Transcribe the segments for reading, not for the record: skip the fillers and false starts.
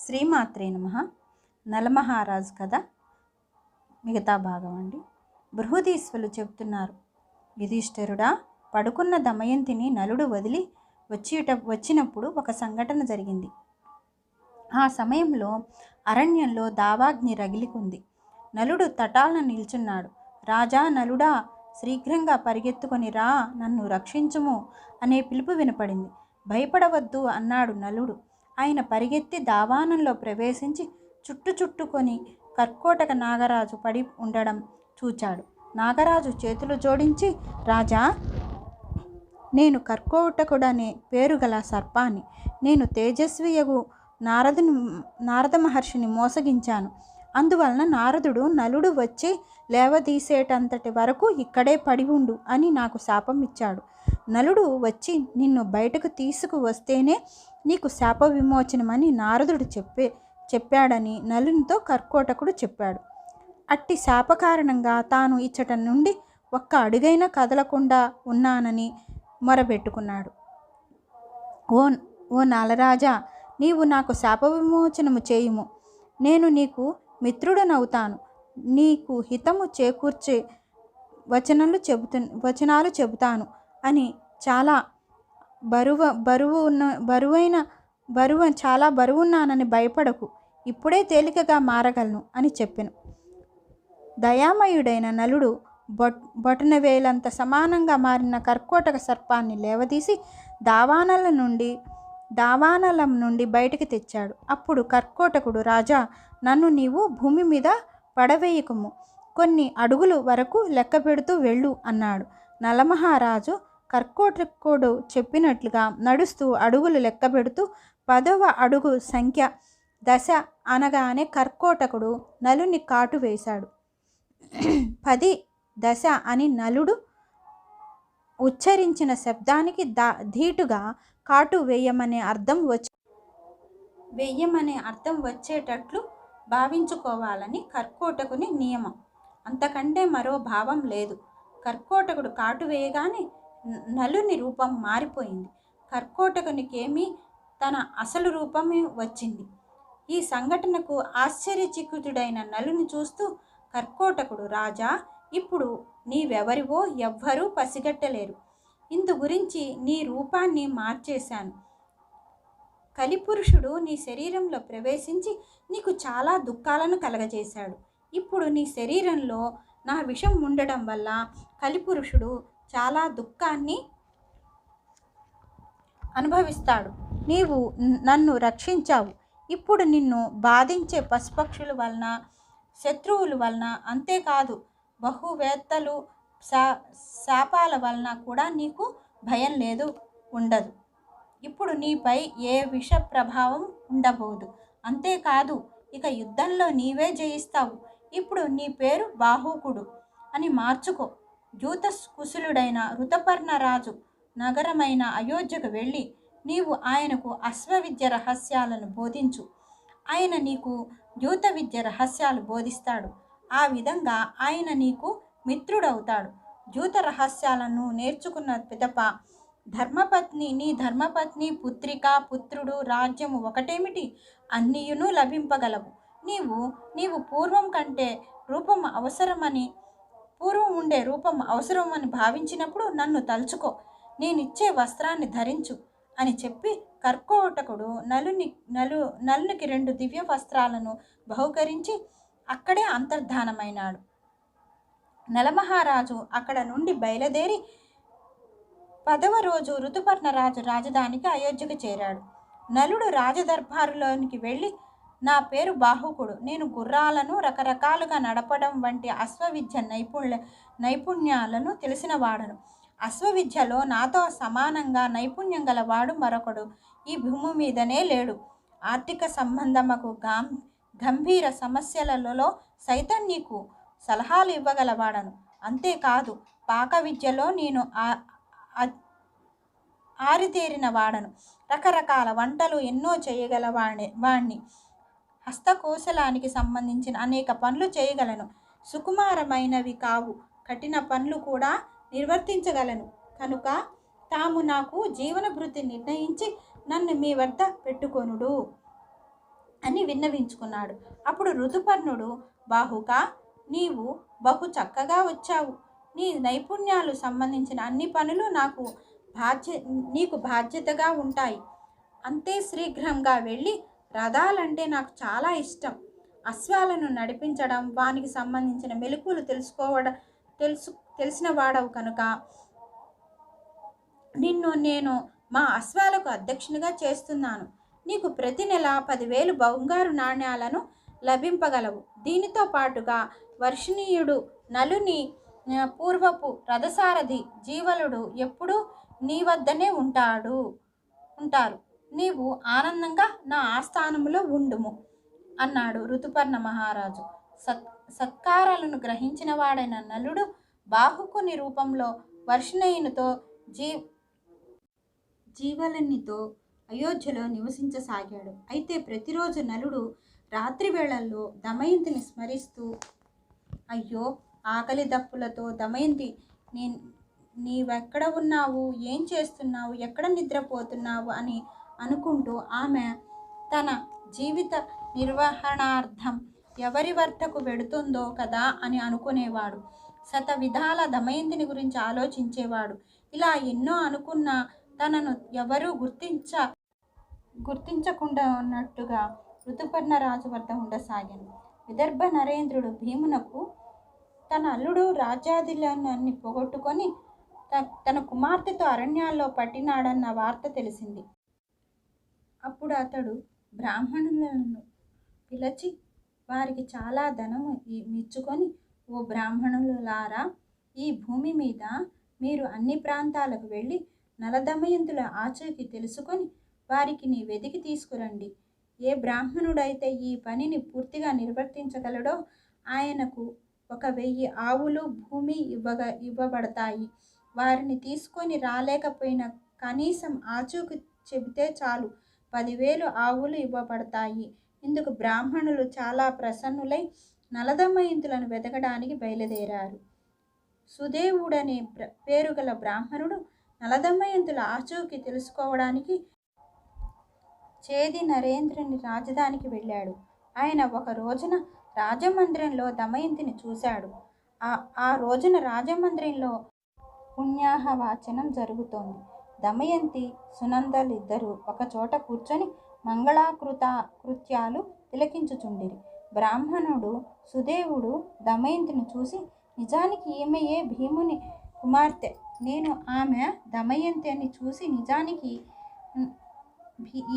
శ్రీమాత్రే నమః. నలమహారాజు కథ మిగతా భాగం అండి. బృహదీశ్వరులు చెప్తున్నారు, యుధిష్ఠిరుడా, పడుకున్న దమయంతిని నలుడు వదిలి వచ్చినప్పుడు ఒక సంఘటన జరిగింది. ఆ సమయంలో అరణ్యంలో దావాగ్ని రగిలికుంది. నలుడు తటాలన నిల్చున్నాడు. రాజా నలుడా, శీఘ్రంగా పరిగెత్తుకొని రా, నన్ను రక్షించుము అనే పిలుపు వినపడింది. భయపడవద్దు అన్నాడు నలుడు. ఆయన పరిగెత్తి దావానంలో ప్రవేశించి చుట్టుకొని కర్కోటక నాగరాజు పడి ఉండడం చూచాడు. నాగరాజు చేతులు జోడించి, రాజా, నేను కర్కోటకుడనే పేరు గల సర్పాన్ని. నేను తేజస్వియగు నారద మహర్షిని మోసగించాను. అందువలన నారదుడు నలుడు వచ్చి లేవదీసేటంతటి వరకు ఇక్కడే పడి ఉండు అని నాకు శాపం ఇచ్చాడు. నలుడు వచ్చి నిన్ను బయటకు తీసుకువస్తేనే నీకు శాప విమోచనమని నారదుడు చెప్పాడని నలునితో కర్కోటకుడు చెప్పాడు. అట్టి శాప కారణంగా తాను ఇచ్చట నుండి ఒక్క అడుగైనా కదలకుండా ఉన్నానని మొరబెట్టుకున్నాడు. ఓ నలరాజా, నీవు నాకు శాప విమోచనము చేయుము. నేను నీకు మిత్రుడనవుతాను. నీకు హితము చేకూర్చే వచనాలు చెబుతాను అని చాలా బరువున్నానని భయపడకు. ఇప్పుడే తేలికగా మారగలను అని చెప్పెను. దయామయుడైన నలుడు బొటనవేలంత సమానంగా మారిన కర్కోటక సర్పాన్ని లేవదీసి దావానలం నుండి బయటికి తెచ్చాడు. అప్పుడు కర్కోటకుడు, రాజా, నన్ను నీవు భూమి మీద పడవేయకము, కొన్ని అడుగులు వరకు లెక్క పెడుతూ వెళ్ళు అన్నాడు. నలమహారాజు కర్కోటకుడు చెప్పినట్లుగా నడుస్తూ అడుగులు లెక్క పెడుతూ 10వ అడుగు సంఖ్య దశ అనగానే కర్కోటకుడు నలుని కాటు వేశాడు. 10 దశ అని నలుడు ఉచ్చరించిన శబ్దానికి ధీటుగా కాటు వేయమనే అర్థం వచ్చేటట్లు భావించుకోవాలని కర్కోటకుని నియమం. అంతకంటే మరో భావం లేదు. కర్కోటకుడు కాటు వేయగానే నలుని రూపం మారిపోయింది. కర్కోటకునికేమీ తన అసలు రూపమే వచ్చింది. ఈ సంఘటనకు ఆశ్చర్యచకితుడైన నలుని చూస్తూ కర్కోటకుడు, రాజా, ఇప్పుడు నీవెవరివో ఎవ్వరూ పసిగట్టలేరు. ఇందు గురించి నీ రూపాన్ని మార్చేశాను. కలిపురుషుడు నీ శరీరంలో ప్రవేశించి నీకు చాలా దుఃఖాలను కలగజేశాడు. ఇప్పుడు నీ శరీరంలో నా విషం ఉండడం వల్ల కలిపురుషుడు చాలా దుఃఖాన్ని అనుభవిస్తాడు. నీవు నన్ను రక్షించావు. ఇప్పుడు నిన్ను బాధించే పశుపక్షుల వలన, శత్రువుల వలన, అంతేకాదు బహువేత్తలు శాపాల వలన కూడా నీకు భయం ఉండదు. ఇప్పుడు నీపై ఏ విష ప్రభావం ఉండబోదు. అంతేకాదు ఇక యుద్ధంలో నీవే జయిస్తావు. ఇప్పుడు నీ పేరు బాహుకుడు అని మార్చుకో. జూత కుశలుడైన ఋతుపర్ణరాజు నగరమైన అయోధ్యకు వెళ్ళి నీవు ఆయనకు అశ్వవిద్య రహస్యాలను బోధించు. ఆయన నీకు జూత విద్య రహస్యాలు బోధిస్తాడు. ఆ విధంగా ఆయన నీకు మిత్రుడవుతాడు. జూత రహస్యాలను నేర్చుకున్న పిదప నీ ధర్మపత్ని, పుత్రిక, పుత్రుడు, రాజ్యము ఒకటేమిటి, అన్నియును లభింపగలవు. నీవు పూర్వం ఉండే రూపం అవసరమని భావించినప్పుడు నన్ను తలుచుకో. నేనిచ్చే వస్త్రాన్ని ధరించు అని చెప్పి కర్కోటకుడు నలునికి 2 దివ్య వస్త్రాలను బహుకరించి అక్కడే అంతర్ధానమైనాడు. నలమహారాజు అక్కడ నుండి బయలుదేరి 10వ రోజు ఋతుపర్ణరాజు రాజధానికి అయోధ్యకు చేరాడు. నలుడు రాజదర్బారులోనికి వెళ్ళి, నా పేరు బాహుకుడు. నేను గుర్రాలను రకరకాలుగా నడపడం వంటి అశ్వవిద్య నైపుణ్యాలను తెలిసినవాడను. అశ్వవిద్యలో నాతో సమానంగా నైపుణ్యం గలవాడు మరొకడు ఈ భూమి మీదనే లేడు. ఆర్థిక సంబంధముకు గంభీర సమస్యలలో సైతం నీకు సలహాలు ఇవ్వగలవాడను. అంతేకాదు పాక విద్యలో నేను ఆరితేరిన వాడను. రకరకాల వంటలు ఎన్నో చేయగలవాణ్ణి. హస్తకౌశలానికి సంబంధించిన అనేక పనులు చేయగలను. సుకుమారమైనవి కావు, కఠిన పనులు కూడా నిర్వర్తించగలను. కనుక తాము నాకు జీవన భృతి నిర్ణయించి నన్ను మీ వద్ద పెట్టుకొనుడు. అని విన్నవించుకున్నాడు. అప్పుడు ఋతుపర్ణుడు, బాహుక, నీవు బహు చక్కగా వచ్చావు. నీ నైపుణ్యాలు సంబంధించిన అన్ని పనులు నీకు బాధ్యతగా ఉంటాయి. అంతే శీఘ్రంగా వెళ్ళి, రథాలంటే నాకు చాలా ఇష్టం. అశ్వాలను నడిపించడం, వానికి సంబంధించిన మెలకువలు తెలిసిన వాడవు కనుక నిన్ను నేను మా అశ్వాలకు అధ్యక్షునిగా చేస్తున్నాను. నీకు ప్రతి నెల 10,000 బంగారు నాణ్యాలను లభింపగలవు. దీనితో పాటుగా వర్షణీయుడు నలుని పూర్వపు రథసారథి జీవలుడు ఎప్పుడూ నీ వద్దనే ఉంటారు. నీవు ఆనందంగా నా ఆస్థానంలో ఉండుము అన్నాడు ఋతుపర్ణ మహారాజు. సత్కారాలను గ్రహించిన వాడైన నలుడు బాహుకుని రూపంలో వర్షణయునితో జీవలునితో అయోధ్యలో నివసించసాగాడు. అయితే ప్రతిరోజు నలుడు రాత్రి వేళల్లో దమయంతిని స్మరిస్తూ, అయ్యో ఆకలి దప్పులతో దమయంతి, నీవెక్కడ ఉన్నావు, ఏం చేస్తున్నావు, ఎక్కడ నిద్రపోతున్నావు అని అనుకుంటూ ఆమె తన జీవిత నిర్వహణార్థం ఎవరి వద్దకు వెడుతుందో కదా అని అనుకునేవాడు. శతవిధాల దమయంతిని గురించి ఆలోచించేవాడు. ఇలా ఎన్నో అనుకున్నా తనను ఎవరూ గుర్తించకుండా ఉన్నట్టుగా ఋతుపర్ణ రాజు వద్ద ఉండసాగాను. విదర్భ నరేంద్రుడు భీమునకు తన అల్లుడు రాజ్యాధిలన్నీ పోగొట్టుకొని తన కుమార్తెతో అరణ్యాల్లో పట్టినాడన్న వార్త తెలిసింది. అప్పుడు అతడు బ్రాహ్మణులను పిలిచి వారికి చాలా ధనము మెచ్చుకొని, ఓ బ్రాహ్మణులారా, ఈ భూమి మీద మీరు అన్ని ప్రాంతాలకు వెళ్ళి నలదమయంతుల ఆచూకీ తెలుసుకొని వారికి వెతికి తీసుకురండి. ఏ బ్రాహ్మణుడైతే ఈ పనిని పూర్తిగా నిర్వర్తించగలడో ఆయనకు 1,000 ఆవులు భూమి ఇవ్వబడతాయి. వారిని తీసుకొని రాలేకపోయినా కనీసం ఆచూకీ చెబితే చాలు 10,000 ఆవులు ఇవ్వబడతాయి. ఇందుకు బ్రాహ్మణులు చాలా ప్రసన్నులై నలదమయంతులను వెతకడానికి బయలుదేరారు. సుదేవుడనే పేరుగల బ్రాహ్మణుడు నలదమయంతుల ఆచూకీ తెలుసుకోవడానికి చేది నరేంద్రుని రాజధానికి వెళ్ళాడు. ఆయన ఒక రోజున రాజమందిరంలో దమయంతిని చూశాడు. ఆ రోజున రాజమందిరంలో పుణ్యాహవాచనం జరుగుతోంది. దమయంతి, సునందలిద్దరూ ఒకచోట కూర్చొని కృత్యాలు తిలకించుచుండిరి. బ్రాహ్మణుడు సుదేవుడు దమయంతిని చూసి, నిజానికి ఈమెయే భీముని కుమార్తె. నేను ఆమె దమయంతి అని చూసి నిజానికి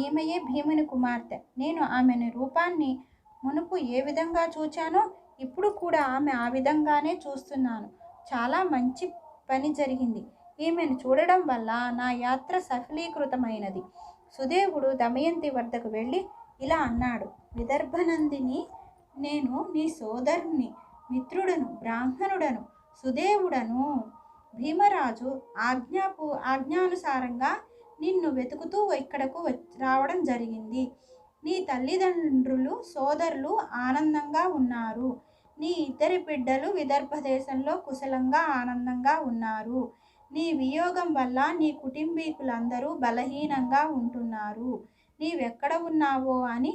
ఈమెయే భీముని కుమార్తె. నేను ఆమెని రూపాన్ని మునుపు ఏ విధంగా చూచానో ఇప్పుడు కూడా ఆమె ఆ విధంగానే చూస్తున్నాను. చాలా మంచి పని జరిగింది. ఈమెను చూడడం వల్ల నా యాత్ర సఫలీకృతమైనది. సుదేవుడు దమయంతి వద్దకు వెళ్ళి ఇలా అన్నాడు, విదర్భనందిని, నేను నీ సోదరుని, మిత్రుడను, బ్రాహ్మణుడను, సుదేవుడను. భీమరాజు ఆజ్ఞానుసారంగా నిన్ను వెతుకుతూ ఇక్కడకు రావడం జరిగింది. నీ తల్లిదండ్రులు, సోదరులు ఆనందంగా ఉన్నారు. నీ 2 బిడ్డలు విదర్భ దేశంలో కుశలంగా ఆనందంగా ఉన్నారు. నీ వియోగం వల్ల నీ కుటుంబీకులందరూ బలహీనంగా ఉంటున్నారు. నీవెక్కడ ఉన్నావో అని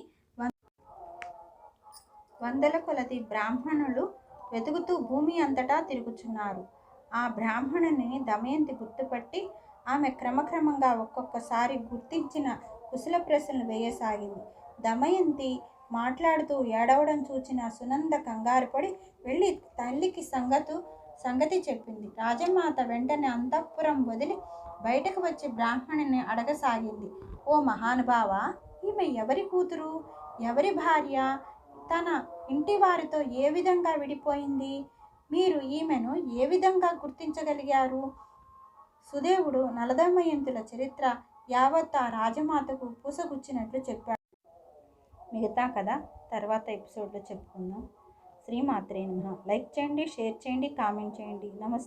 వందల కొలది బ్రాహ్మణులు వెతుకుతూ భూమి అంతటా తిరుగుచున్నారు. ఆ బ్రాహ్మణుని దమయంతి గుర్తుపట్టి ఆమె క్రమక్రమంగా ఒక్కొక్కసారి గుర్తించిన కుశల ప్రశ్నలు వేయసాగింది. దమయంతి మాట్లాడుతూ ఏడవడం చూచిన సునంద కంగారుపడి వెళ్ళి తల్లికి సంగతి చెప్పింది. రాజమాత వెంటనే అంతఃపురం వదిలి బయటకు వచ్చి బ్రాహ్మణుని అడగసాగింది, ఓ మహానుభావ, ఈమె ఎవరి కూతురు, ఎవరి భార్య, తన ఇంటి వారితో ఏ విధంగా విడిపోయింది, మీరు ఈమెను ఏ విధంగా గుర్తించగలిగారు? సుదేవుడు నలదమయంతుల చరిత్ర యావత్ ఆ రాజమాతకు పూసగుచ్చినట్లు చెప్పాడు. మిగతా కథ తర్వాత ఎపిసోడ్లో చెప్పుకుందాం. శ్రీమాత్రే నమః. లైక్ చేయండి, షేర్ చేయండి, కామెంట్ చేయండి. నమస్తే.